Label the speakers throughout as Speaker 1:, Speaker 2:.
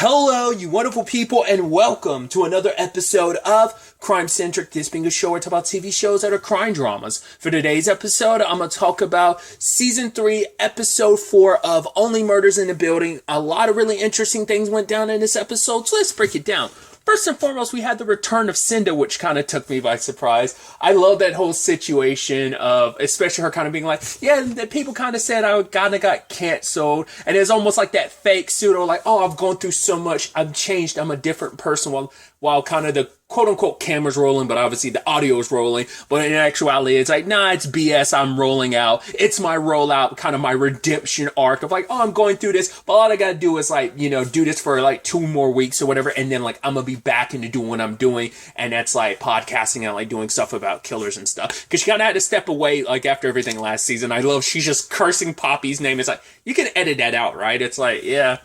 Speaker 1: Hello, you wonderful people, and welcome to another episode of Centric. This being a show where I talk about TV shows that are crime dramas. For today's episode, I'm going to talk about Season 3, Episode 4 of Only Murders in the Building. A lot of really interesting things went down in this episode, so let's break it down. First and foremost, we had the return of Cinda, which kind of took me by surprise. I love that whole situation of, especially her kind of being like, yeah, the people kind of said I kind of got canceled. And it's almost like that fake pseudo, like, oh, I've gone through so much. I've changed. I'm a different person while kind of the quote unquote camera's rolling, but obviously the audio is rolling. But in actuality, it's like, nah, it's BS. I'm rolling out. It's my rollout, kind of my redemption arc of like, oh, I'm going through this. But all I got to do is like, do this for like 2 more weeks or whatever. And then like, I'm going to be back into doing what I'm doing. And that's like podcasting and like doing stuff about killers and stuff. Cause she kind of had to step away like after everything last season. I love, she's just cursing Poppy's name. It's like, you can edit that out, right? It's like, yeah.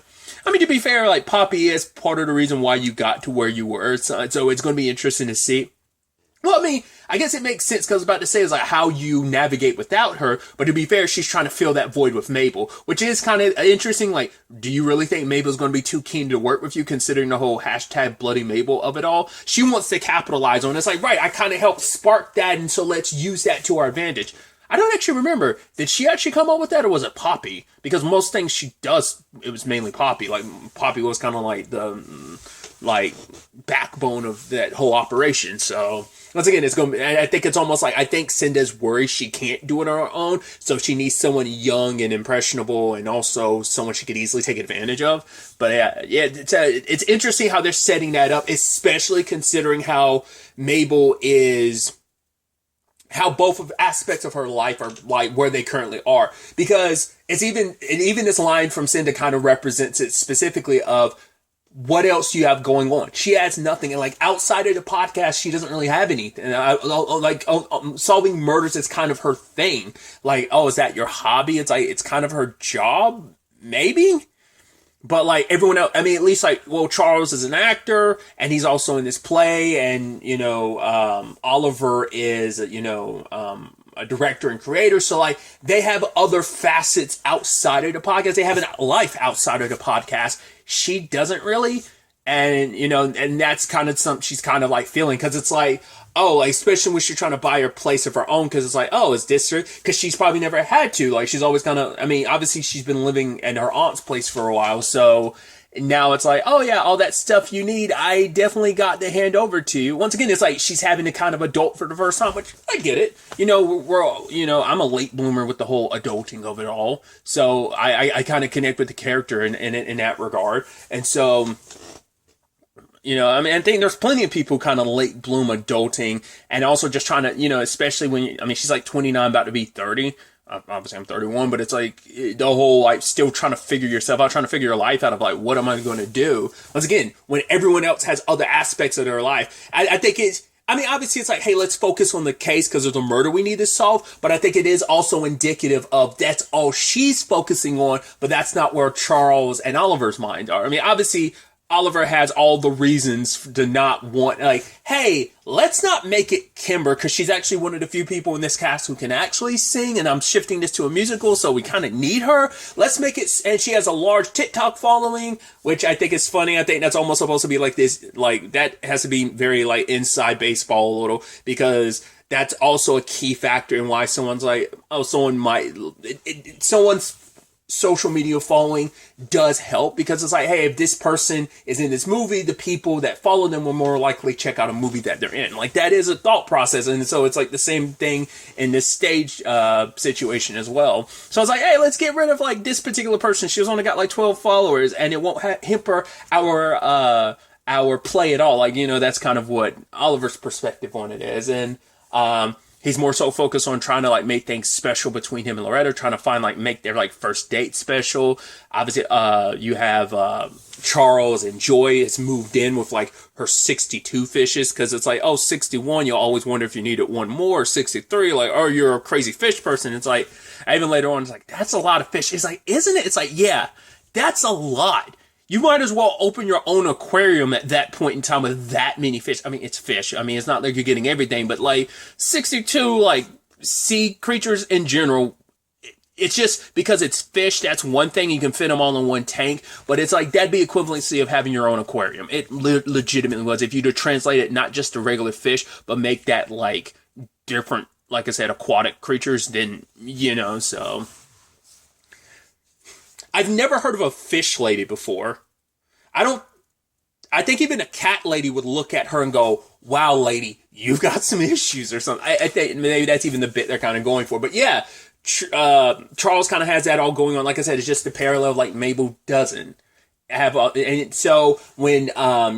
Speaker 1: I mean, to be fair, like, Poppy is part of the reason why you got to where you were, so it's going to be interesting to see. Well, I mean, I guess it makes sense, because I was about to say is like how you navigate without her, but to be fair, she's trying to fill that void with Mabel, which is kind of interesting. Like, do you really think Mabel's going to be too keen to work with you, considering the whole hashtag Bloody Mabel of it all? She wants to capitalize on it. It's like, right, I kind of helped spark that, and so let's use that to our advantage. I don't actually remember. Did she actually come up with that, or was it Poppy? Because most things she does, it was mainly Poppy. Like, Poppy was kind of like the, backbone of that whole operation. So, once again, it's going to be, I think it's almost like, I think Cinda's worried she can't do it on her own. So she needs someone young and impressionable, and also someone she could easily take advantage of. But yeah, it's interesting how they're setting that up, especially considering how Mabel is, how both of aspects of her life are like where they currently are, because it's even this line from Cinda kind of represents it specifically of what else you have going on. She has nothing, and like outside of the podcast, she doesn't really have anything. Solving murders is kind of her thing. Like, oh, is that your hobby? It's like it's kind of her job, maybe. But like everyone else, I mean, at least like, well, Charles is an actor and he's also in this play, and Oliver is a director and creator. So like they have other facets outside of the podcast. They have a life outside of the podcast. She doesn't really, and and that's kind of something she's kind of like feeling, because it's like, oh, like, especially when she's trying to buy her place of her own, because it's like, oh, is this her? Because she's probably never had to. Like, she's always kind of, I mean, obviously she's been living at her aunt's place for a while, so now it's like, oh yeah, all that stuff you need, I definitely got to hand over to you. Once again, it's like she's having to kind of adult for the first time, which I get it. We're all, I'm a late bloomer with the whole adulting of it all, so I kind of connect with the character in that regard, and so. I mean, I think there's plenty of people kind of late bloom adulting, and also just trying to, especially when, she's like 29, about to be 30. Obviously I'm 31, but it's like the whole, like, still trying to figure yourself out, trying to figure your life out of like, what am I going to do? Once again, when everyone else has other aspects of their life, I think obviously it's like, hey, let's focus on the case because there's a murder we need to solve. But I think it is also indicative of that's all she's focusing on, but that's not where Charles and Oliver's mind are. I mean, obviously Oliver has all the reasons to not want, like, hey, let's not make it Kimber, because she's actually one of the few people in this cast who can actually sing, and I'm shifting this to a musical, so we kind of need her. Let's make it, and she has a large TikTok following, which I think is funny. I think that's almost supposed to be like this, like, that has to be very, like, inside baseball a little, because that's also a key factor in why someone's like, oh, someone's social media following does help, because it's like, hey, if this person is in this movie, the people that follow them will more likely check out a movie that they're in. Like, that is a thought process, and so it's like the same thing in this stage situation as well. So I was like, hey, let's get rid of like this particular person. She's only got like 12 followers, and it won't hamper our play at all. Like, that's kind of what Oliver's perspective on it is, and he's more so focused on trying to like make things special between him and Loretta, trying to find like make their like first date special. Obviously, you have Charles and Joy has moved in with like her 62 fishes, because it's like, oh, 61, you'll always wonder if you needed one more. 63, like, oh, you're a crazy fish person. It's like, even later on, it's like, that's a lot of fish. It's like, isn't it? It's like, yeah, that's a lot. You might as well open your own aquarium at that point in time with that many fish. I mean, it's fish. I mean, it's not like you're getting everything, but like 62, like sea creatures in general, it's just because it's fish, that's one thing. You can fit them all in one tank, but it's like that'd be equivalency of having your own aquarium. It legitimately was. If you to translate it, not just to regular fish, but make that like different, like I said, aquatic creatures, then, so. I've never heard of a fish lady before. I think even a cat lady would look at her and go, wow, lady, you've got some issues or something. I think maybe that's even the bit they're kind of going for. But yeah, Charles kind of has that all going on. Like I said, it's just the parallel like Mabel doesn't have. And so when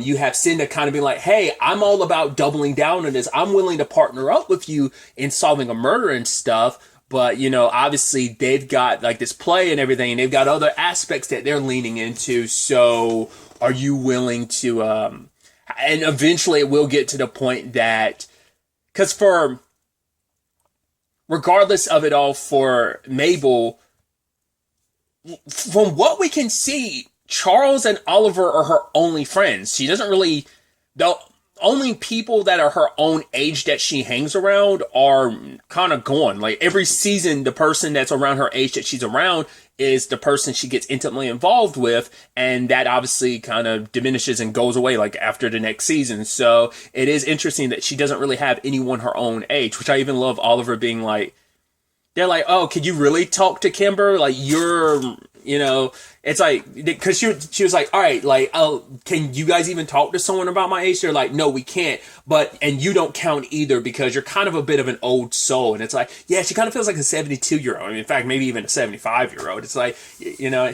Speaker 1: you have Cinda kind of being like, hey, I'm all about doubling down on this. I'm willing to partner up with you in solving a murder and stuff. But, obviously they've got like this play and everything, and they've got other aspects that they're leaning into. So are you willing to, and eventually it will get to the point that, because regardless of it all for Mabel, from what we can see, Charles and Oliver are her only friends. She doesn't really, the only people that are her own age that she hangs around are kind of gone. Like every season, the person that's around her age that she's around is the person she gets intimately involved with. And that obviously kind of diminishes and goes away like after the next season. So it is interesting that she doesn't really have anyone her own age, which I even love Oliver being like, they're like, oh, could you really talk to Kimber? Like you're, it's like, because she was like, all right, like, oh, can you guys even talk to someone about my age? They're like, no, we can't. And you don't count either because you're kind of a bit of an old soul. And it's like, yeah, she kind of feels like a 72-year-old. I mean, in fact, maybe even a 75-year-old. It's like,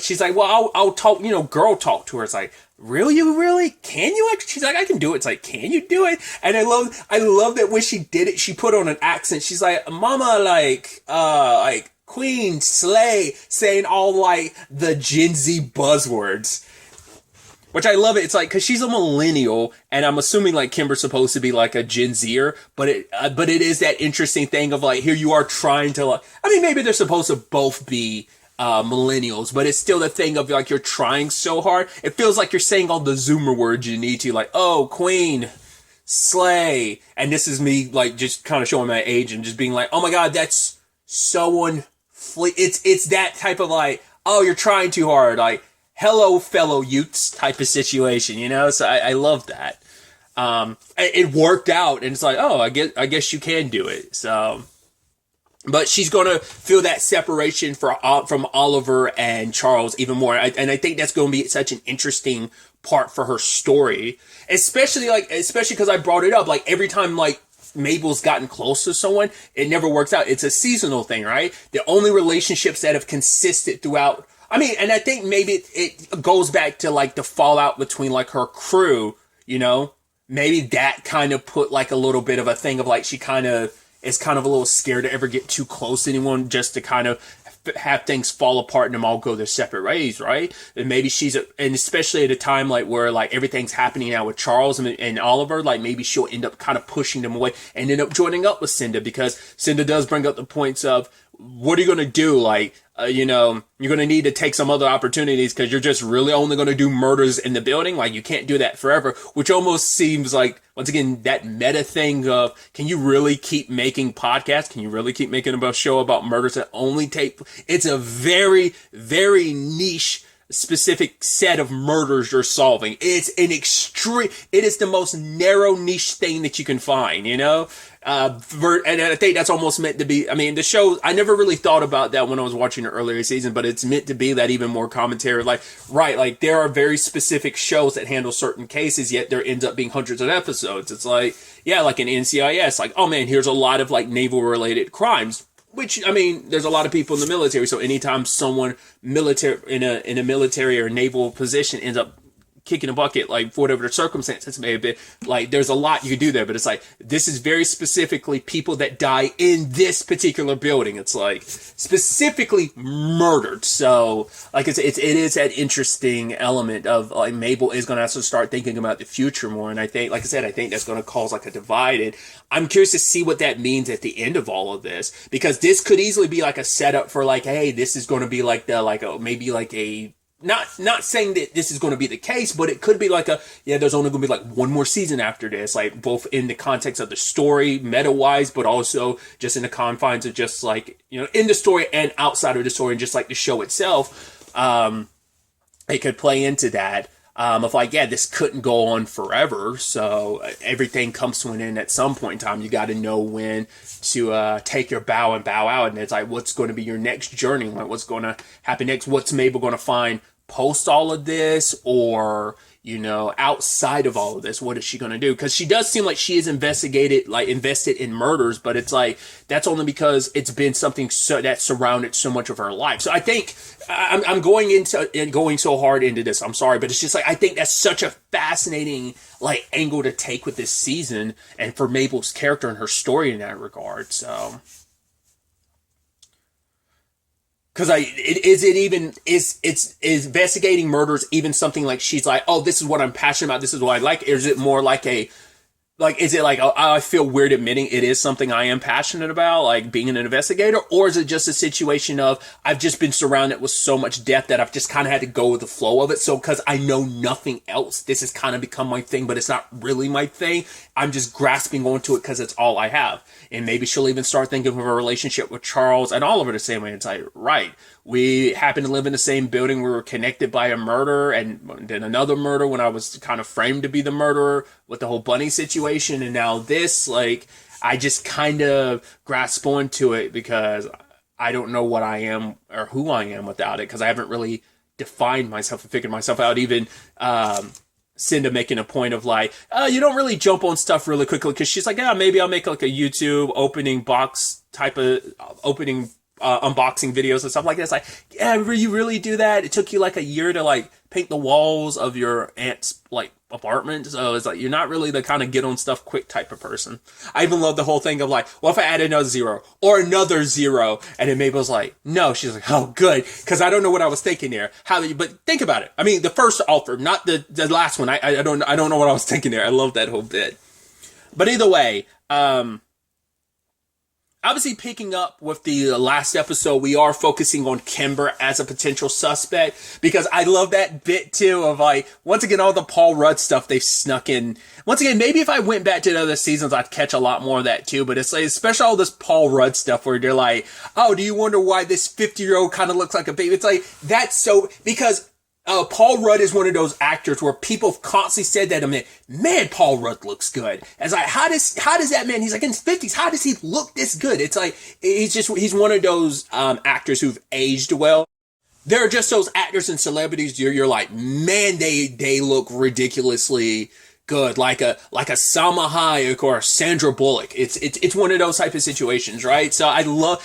Speaker 1: she's like, well, I'll talk, girl talk to her. It's like, really? You really? Can you? She's like, I can do it. It's like, can you do it? And I love that when she did it, she put on an accent. She's like, mama, like Queen, Slay, saying all like the Gen Z buzzwords. Which I love it. It's like, cause she's a millennial and I'm assuming like Kimber's supposed to be like a Gen Zer, but it is that interesting thing of like, here you are trying to like, I mean, maybe they're supposed to both be millennials, but it's still the thing of like, you're trying so hard. It feels like you're saying all the Zoomer words you need to, like, oh, Queen, Slay. And this is me like just kind of showing my age and just being like, oh my God, that's so it's that type of like, oh, you're trying too hard, like, hello fellow youths type of situation, so I love that. It worked out and it's like, oh, I guess you can do it. So, but she's gonna feel that separation from Oliver and Charles even more, and I think that's going to be such an interesting part for her story, especially because I brought it up, like every time like Mabel's gotten close to someone, it never works out. It's a seasonal thing, right? The only relationships that have consisted throughout, I mean, and I think maybe it goes back to like the fallout between like her crew, maybe that kind of put like a little bit of a thing of like, she kind of is kind of a little scared to ever get too close to anyone just to kind of have things fall apart and them all go their separate ways, right? And maybe and especially at a time like where like everything's happening now with Charles and Oliver, like maybe she'll end up kind of pushing them away and end up joining up with Cinda, because Cinda does bring up the points of, what are you going to do? Like, you're going to need to take some other opportunities because you're just really only going to do murders in the building. Like, you can't do that forever, which almost seems like, once again, that meta thing of, can you really keep making podcasts? Can you really keep making a show about murders that only take, it's a very, very niche, specific set of murders you're solving. It is the most narrow niche thing that you can find, and I think that's almost meant to be, I mean, the show, I never really thought about that when I was watching the earlier season, but it's meant to be that even more commentary, like, right, like, there are very specific shows that handle certain cases, yet there ends up being hundreds of episodes. It's like, yeah, like in NCIS, like, oh man, here's a lot of, like, naval-related crimes, which, I mean, there's a lot of people in the military, so anytime someone in a military or naval position ends up kicking a bucket, like, for whatever the circumstances may have been, like, there's a lot you could do there, but it's like, this is very specifically people that die in this particular building. It's like, specifically murdered. So, like, it is that interesting element of, like, Mabel is going to have to start thinking about the future more, and I think, like I said, I think that's going to cause, like, a divide, and I'm curious to see what that means at the end of all of this, because this could easily be, like, a setup for, like, hey, this is going to be, like, maybe, like, a not saying that this is going to be the case, but it could be like there's only going to be like one more season after this, like both in the context of the story, meta wise, but also just in the confines of just like, in the story and outside of the story and just like the show itself. It could play into that. Of like, this couldn't go on forever. So everything comes to an end at some point in time. You got to know when to take your bow and bow out. And it's like, what's going to be your next journey? What's going to happen next? What's Mabel going to find post all of this? Or, outside of all of this, what is she going to do? Because she does seem like she is invested in murders, but it's like, that's only because it's been something that surrounded so much of her life. So I think I'm going so hard into this. I'm sorry, but it's just like, I think that's such a fascinating like angle to take with this season and for Mabel's character and her story in that regard. So, because is investigating murders even something like she's like, oh, this is what I'm passionate about, this is what I like? Or is it more like is it like, oh, I feel weird admitting it is something I am passionate about, like being an investigator? Or is it just a situation of, I've just been surrounded with so much death that I've just kind of had to go with the flow of it. So because I know nothing else, this has kind of become my thing, but it's not really my thing. I'm just grasping onto it because it's all I have. And maybe she'll even start thinking of her relationship with Charles and Oliver the same way. It's like, right, we happen to live in the same building. We were connected by a murder and then another murder when I was kind of framed to be the murderer with the whole Bunny situation. And now this, like, I just kind of grasp onto it because I don't know what I am or who I am without it, because I haven't really defined myself and figured myself out. Even Cinda making a point of like, you don't really jump on stuff really quickly, because she's like, maybe I'll make like a YouTube opening box type of opening unboxing videos and stuff like that. It's like, you really do that? It took you like a year to like paint the walls of your aunt's like apartment. So it's like, you're not really the kind of get on stuff quick type of person. I even love the whole thing of like, well, if I add another zero or another zero, and then Mabel's like, no, she's like, oh, good, because I don't know what I was thinking there. But think about it. I mean, the first offer, not the last one. I don't know what I was thinking there. I love that whole bit. But either way, obviously, picking up with the last episode, we are focusing on Kimber as a potential suspect, because I love that bit too of like, once again, all the Paul Rudd stuff they've snuck in. Once again, maybe if I went back to the other seasons, I'd catch a lot more of that too, but it's like, especially all this Paul Rudd stuff where they're like, oh, do you wonder why this 50-year-old kind of looks like a baby? It's like, that's so, because Paul Rudd is one of those actors where people constantly said that, man, Paul Rudd looks good. It's like, how does that man, he's like in his 50s, how does he look this good? It's like, he's one of those actors who've aged well. There are just those actors and celebrities you're like, man, they look ridiculously good, like a Salma Hayek or a Sandra Bullock. It's one of those type of situations, right? So I love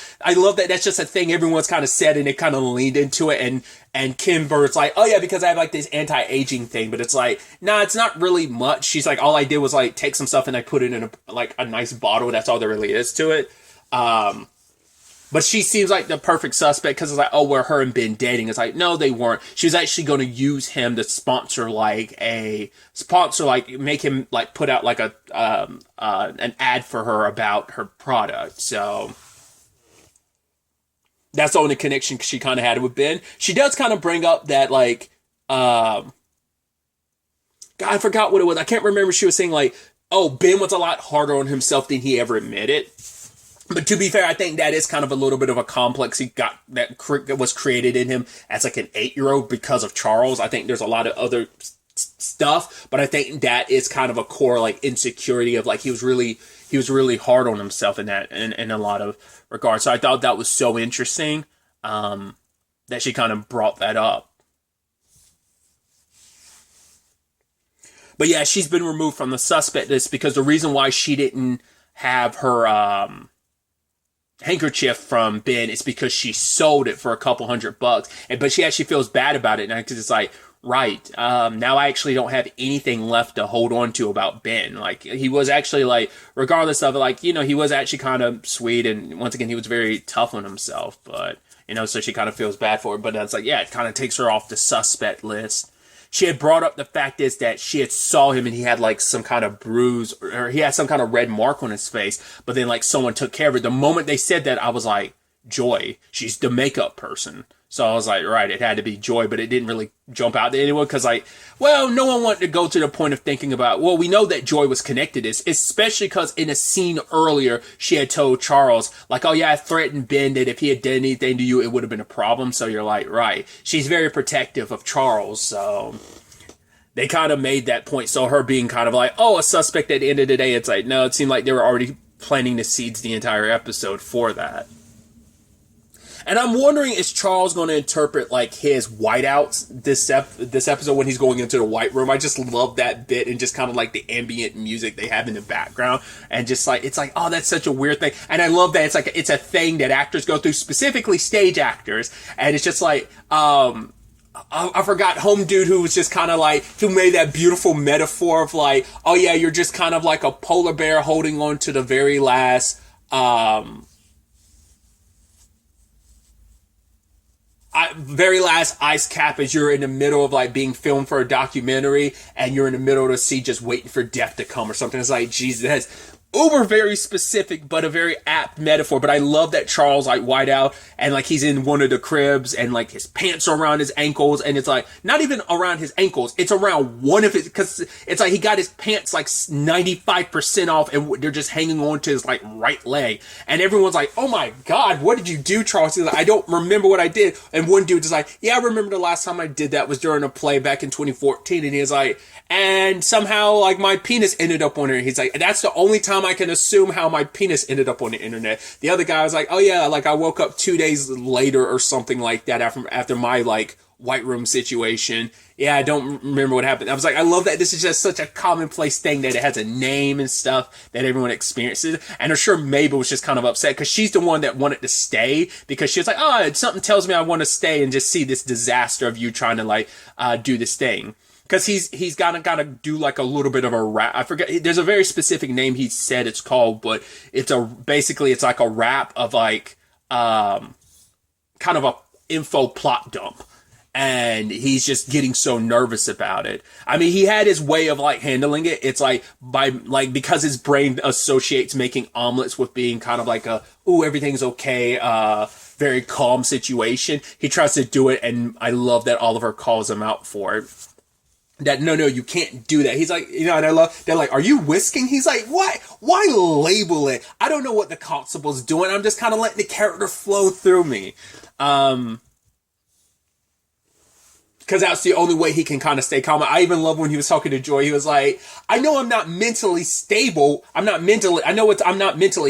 Speaker 1: that that's just a thing everyone's kind of said, and it kind of leaned into it. And Kimber's like, oh yeah, because I have like this anti-aging thing, but it's like, nah, it's not really much. She's like, all I did was like take some stuff and I put it in a nice bottle. That's all there really is to it. But she seems like the perfect suspect, because it's like, oh, were her and Ben dating? It's like, no, they weren't. She was actually going to use him to make him like put out like an ad for her about her product. So that's the only connection she kind of had with Ben. She does kind of bring up that like, God, I forgot what it was. I can't remember. She was saying like, oh, Ben was a lot harder on himself than he ever admitted. But to be fair, I think that is kind of a little bit of a complex he got that was created in him as like an 8-year-old because of Charles. I think there's a lot of other stuff, but I think that is kind of a core like insecurity of like he was really hard on himself in that in a lot of regards. So I thought that was so interesting that she kind of brought that up. But yeah, she's been removed from the suspect list because the reason why she didn't have her handkerchief from Ben is because she sold it for a couple $100, but she actually feels bad about it now, because it's like, right, now I actually don't have anything left to hold on to about Ben. Like, he was actually like, regardless of it, like, he was actually kind of sweet, and once again, he was very tough on himself, but so she kind of feels bad for it. But it's like, yeah, it kind of takes her off the suspect list. She had brought up the fact is that she had saw him and he had like some kind of bruise, or he had some kind of red mark on his face, but then like someone took care of it. The moment they said that, I was like, Joy, she's the makeup person. So I was like, right, it had to be Joy, but it didn't really jump out to anyone because, like, well, no one wanted to go to the point of thinking about, well, we know that Joy was connected to this, especially because in a scene earlier, she had told Charles, like, oh yeah, I threatened Ben that if he had done anything to you, it would have been a problem. So you're like, right. She's very protective of Charles, so they kind of made that point. So her being kind of like, oh, a suspect at the end of the day, it's like, no, it seemed like they were already planting the seeds the entire episode for that. And I'm wondering, is Charles going to interpret, like, his whiteouts this episode when he's going into the white room? I just love that bit and just kind of like the ambient music they have in the background. And just like, it's like, oh, that's such a weird thing. And I love that it's a thing that actors go through, specifically stage actors. And it's just like, I forgot Home Dude who was just kind of like, who made that beautiful metaphor of like, oh yeah, you're just kind of like a polar bear holding on to the very last, ice cap as you're in the middle of like being filmed for a documentary and you're in the middle of the sea just waiting for death to come or something. It's like, Jesus, that's uber very specific, but a very apt metaphor. But I love that Charles like white out and like he's in one of the cribs and like his pants are around his ankles and it's like not even around his ankles, it's around one of his, because it's like he got his pants like 95% off and they're just hanging on to his like right leg. And everyone's like, oh my God, what did you do, Charles? He's like, I don't remember what I did. And one dude is like, yeah, I remember the last time I did that was during a play back in 2014. And he's like, and somehow like my penis ended up on it. He's like, that's the only time I can assume how my penis ended up on the internet. The other guy was like, oh yeah, like I woke up 2 days later or something like that after my like white room situation. Yeah, I don't remember what happened. I was like, I love that this is just such a commonplace thing that it has a name and stuff that everyone experiences. And I'm sure Mabel was just kind of upset because she's the one that wanted to stay because she was like, oh, something tells me I want to stay and just see this disaster of you trying to like do this thing. Because he's gotta do like a little bit of a rap. I forget. There's a very specific name he said it's called, but basically it's like a rap of like kind of a info plot dump, and he's just getting so nervous about it. I mean, he had his way of like handling it. It's like because his brain associates making omelets with being kind of like a ooh, everything's okay, very calm situation. He tries to do it, and I love that Oliver calls him out for it. That no, you can't do that. He's like, and I love, they're like, are you whisking? He's like, why label it? I don't know what the constable's doing. I'm just kind of letting the character flow through me. Because that's the only way he can kind of stay calm. I even love when he was talking to Joy. He was like, I know I'm not mentally stable. I'm not mentally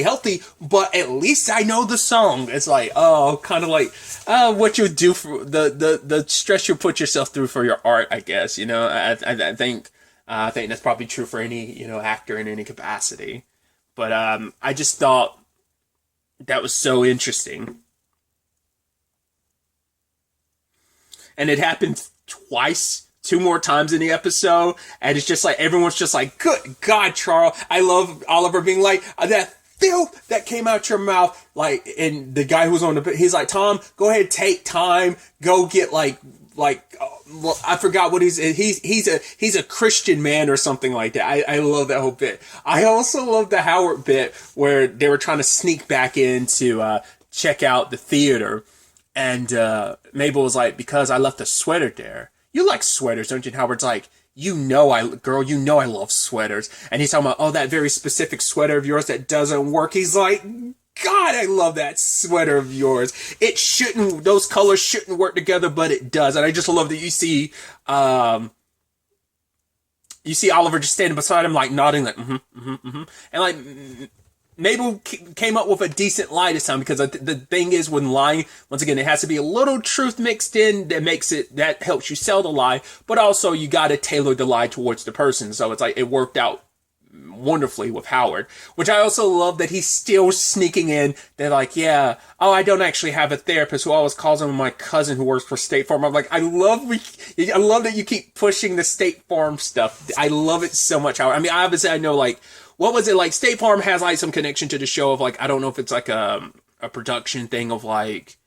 Speaker 1: healthy, but at least I know the song. It's like, oh, kind of like, what you do for the stress you put yourself through for your art, I guess, I think that's probably true for any, actor in any capacity. But, I just thought that was so interesting. And it happened twice, 2 more times in the episode. And it's just like, everyone's just like, good God, Charles. I love Oliver being like, that filth that came out your mouth. Like, and the guy who's on the, he's like, Tom, go ahead, take time. Go get I forgot what he's a Christian man or something like that. I love that whole bit. I also love the Howard bit where they were trying to sneak back in to check out the theater. And Mabel was like, because I left a sweater there. You like sweaters, don't you? And Howard's like, I love sweaters. And he's talking about, oh, that very specific sweater of yours that doesn't work. He's like, God, I love that sweater of yours. Those colors shouldn't work together, but it does. And I just love that you see Oliver just standing beside him, like nodding, like, and like, Mabel came up with a decent lie this time because the thing is when lying, once again, it has to be a little truth mixed in that helps you sell the lie, but also you got to tailor the lie towards the person. So it's like it worked out wonderfully with Howard, which I also love that he's still sneaking in. They're like, yeah, oh, I don't actually have a therapist who always calls him my cousin who works for State Farm. I'm like, I love that you keep pushing the State Farm stuff. I love it so much. Howard. I mean, obviously I know like, what was it like? State Farm has like some connection to the show of like, I don't know if it's like a production thing of like,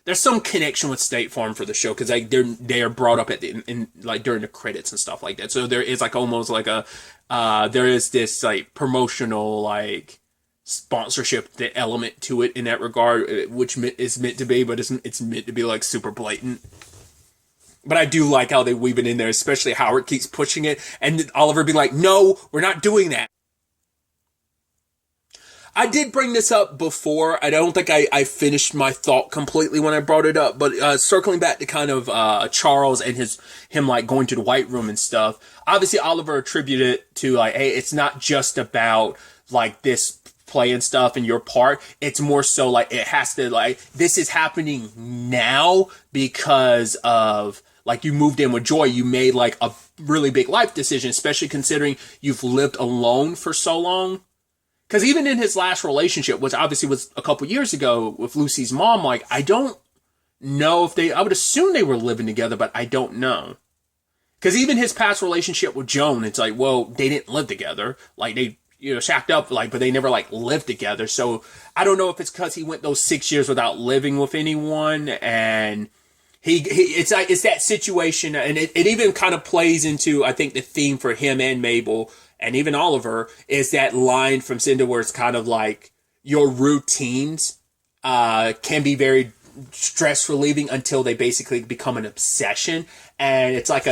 Speaker 1: there's some connection with State Farm for the show because like they are brought up like during the credits and stuff like that. So there is like almost like there is this like promotional like sponsorship, the element to it in that regard, which is meant to be, but it's meant to be like super blatant. But I do like how they weave it in there, especially Howard keeps pushing it, and Oliver be like, "No, we're not doing that." I did bring this up before. I don't think I finished my thought completely when I brought it up, but circling back to kind of Charles and him like going to the White Room and stuff. Obviously, Oliver attributed it to like, hey, it's not just about like this play and stuff and your part. It's more so like it has to like this is happening now because of like you moved in with Joy. You made like a really big life decision, especially considering you've lived alone for so long. Because even in his last relationship, which obviously was a couple years ago with Lucy's mom, like, I don't know if I would assume they were living together, but I don't know. Because even his past relationship with Joan, it's like, well, they didn't live together. Like, they, shacked up, like, but they never, like, lived together. So I don't know if it's because he went those 6 years without living with anyone, and it's like, it's that situation, and it even kind of plays into, I think, the theme for him and Mabel, and even Oliver, is that line from Cinder where it's kind of like your routines can be very stress relieving until they basically become an obsession. And it's like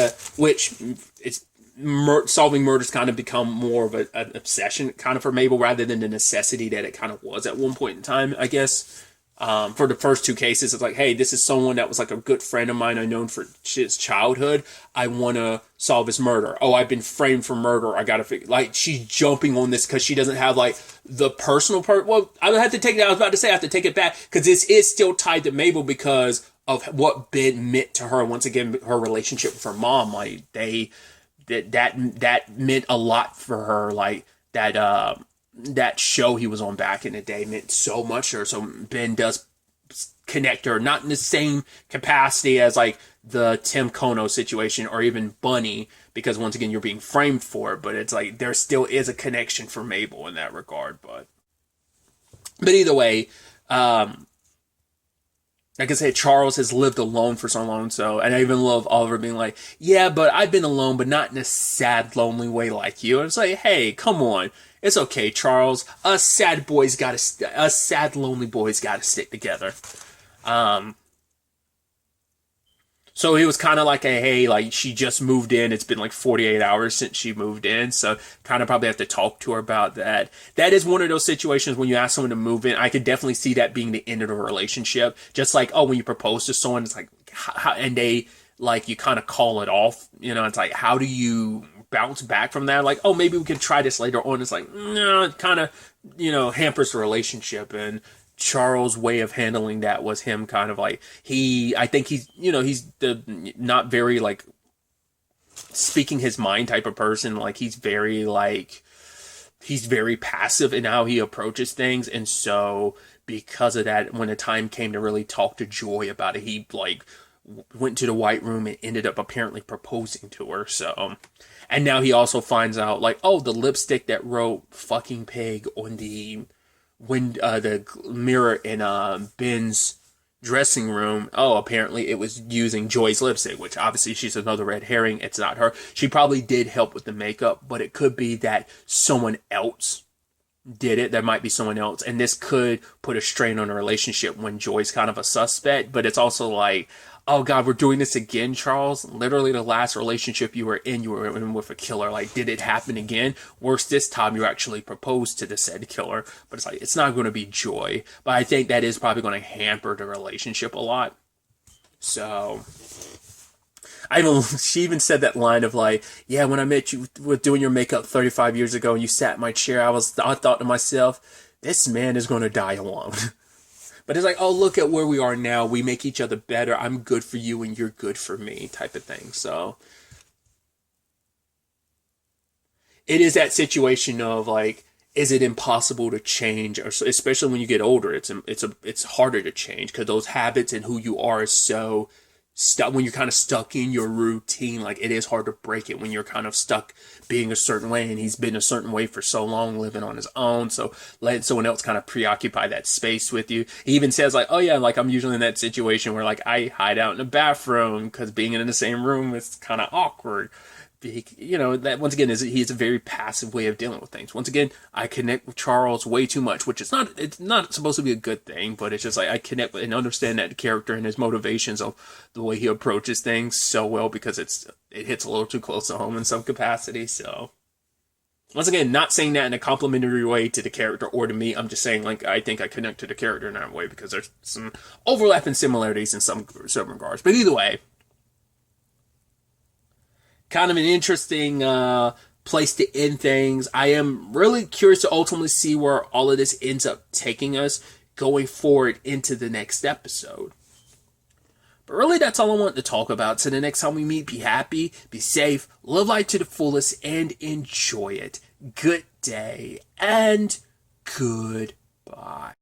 Speaker 1: solving murders kind of become more of an obsession kind of for Mabel rather than the necessity that it kind of was at one point in time, I guess. For the first two cases, it's like, hey, this is someone that was like a good friend of mine I've known for his childhood. I want to solve his murder. Oh, I've been framed for murder. I got to figure, like, she's jumping on this because she doesn't have like the personal part. Well, I have to take it. I was about to say I have to take it back because this is still tied to Mabel because of what Ben meant to her. Once again, her relationship with her mom, like that meant a lot for her. Like that show he was on back in the day meant so much to her. So Ben does connect her, not in the same capacity as like the Tim Kono situation or even Bunny, because once again, you're being framed for it, but it's like there still is a connection for Mabel in that regard. But either way, like I said, Charles has lived alone for so long, and I even love Oliver being like, yeah, but I've been alone, but not in a sad, lonely way like you. And it's like, hey, come on. It's okay, Charles. Us sad, lonely boys gotta stick together. So he was kind of like hey, like she just moved in. It's been like 48 hours since she moved in. So kind of probably have to talk to her about that. That is one of those situations when you ask someone to move in. I could definitely see that being the end of a relationship. Just like, oh, when you propose to someone, it's like, and they like, you kind of call it off. It's like, how do you bounce back from that? Like, oh, maybe we could try this later on. It's like, no, it kind of, hampers the relationship. And Charles' way of handling that was him kind of like, I think he's the not very like speaking his mind type of person. Like he's very passive in how he approaches things. And so because of that, when the time came to really talk to Joy about it, he like went to the White Room and ended up apparently proposing to her. So, and now he also finds out like, oh, the lipstick that wrote "fucking pig" on the mirror in Ben's dressing room, oh, apparently it was using Joy's lipstick, which obviously she's another red herring. It's not her. She probably did help with the makeup, but it could be that someone else did it. There might be someone else, and this could put a strain on a relationship when Joy's kind of a suspect. But it's also like, oh God, we're doing this again, Charles. Literally the last relationship you were in with a killer. Like, did it happen again? Worse, this time you actually proposed to the said killer. But it's like, it's not going to be Joy. But I think that is probably going to hamper the relationship a lot. So she even said that line of like, yeah, when I met you with doing your makeup 35 years ago and you sat in my chair, I thought to myself, this man is going to die alone. But it's like, oh, look at where we are now. We make each other better. I'm good for you and you're good for me type of thing. So it is that situation of like, is it impossible to change? Or especially when you get older, it's harder to change because those habits and who you are is so stuck. When you're kind of stuck in your routine, like it is hard to break it when you're kind of stuck being a certain way, and he's been a certain way for so long, living on his own. So letting someone else kind of preoccupy that space with you. He even says like, oh yeah, like I'm usually in that situation where like I hide out in the bathroom because being in the same room is kind of awkward. that once again he's a very passive way of dealing with things. Once again, I connect with Charles way too much, which it's not supposed to be a good thing, but it's just like I connect with and understand that character and his motivations of the way he approaches things so well because it hits a little too close to home in some capacity. So once again, not saying that in a complimentary way to the character or to me. I'm just saying like I think I connect to the character in that way because there's some overlap and similarities in some regards. But either way, kind of an interesting place to end things. I am really curious to ultimately see where all of this ends up taking us going forward into the next episode. But really, that's all I want to talk about. So the next time we meet, be happy, be safe, live life to the fullest, and enjoy it. Good day, and goodbye.